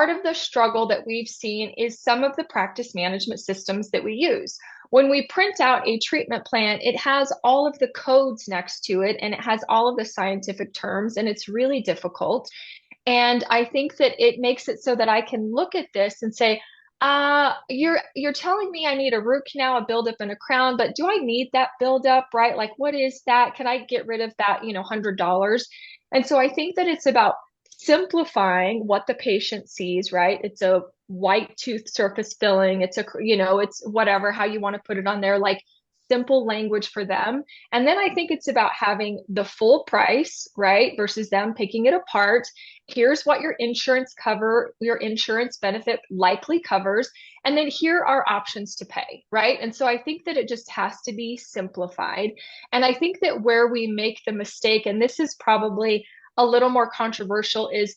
part of the struggle that we've seen is some of the practice management systems that we use. When we print out a treatment plan, it has all of the codes next to it and it has all of the scientific terms, and it's really difficult. And I think that it makes it so that I can look at this and say, you're telling me I need a root canal, a buildup, and a crown, but do I need that buildup, right? Like, what is that? Can I get rid of that, $100? And so I think that it's about simplifying what the patient sees, right? It's a white tooth surface filling. It's whatever, how you want to put it on there, like simple language for them. And then I think it's about having the full price, right? Versus them picking it apart. Here's what your insurance benefit likely covers. And then here are options to pay, right? And so I think that it just has to be simplified. And I think that where we make the mistake, and this is probably a little more controversial, is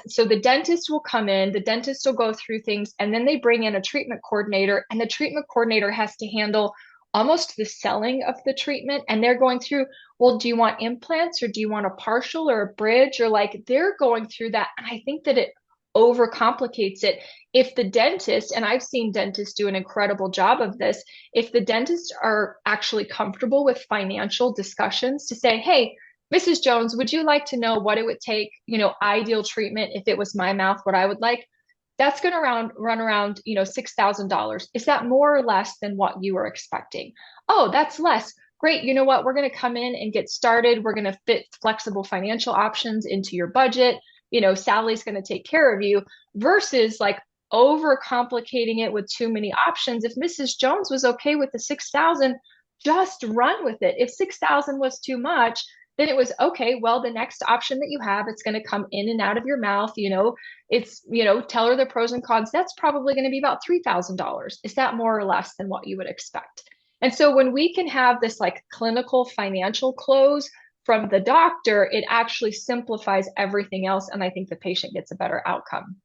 so the dentist will come in, the dentist will go through things, and then they bring in a treatment coordinator, and the treatment coordinator has to handle almost the selling of the treatment. And they're going through, well, do you want implants or do you want a partial or a bridge? Or like they're going through that. And I think that it overcomplicates it. If the dentist, and I've seen dentists do an incredible job of this, if the dentists are actually comfortable with financial discussions to say, hey, Mrs. Jones, would you like to know what it would take, ideal treatment if it was my mouth, what I would like? That's going to run around, $6,000. Is that more or less than what you were expecting? Oh, that's less. Great. You know what? We're going to come in and get started. We're going to fit flexible financial options into your budget. Sally's going to take care of you versus like overcomplicating it with too many options. If Mrs. Jones was okay with the 6,000, just run with it. If 6,000 was too much, then it was okay. Well, the next option that you have, it's going to come in and out of your mouth. Tell her the pros and cons. That's probably going to be about $3,000. Is that more or less than what you would expect? And so when we can have this like clinical financial close from the doctor, it actually simplifies everything else. And I think the patient gets a better outcome.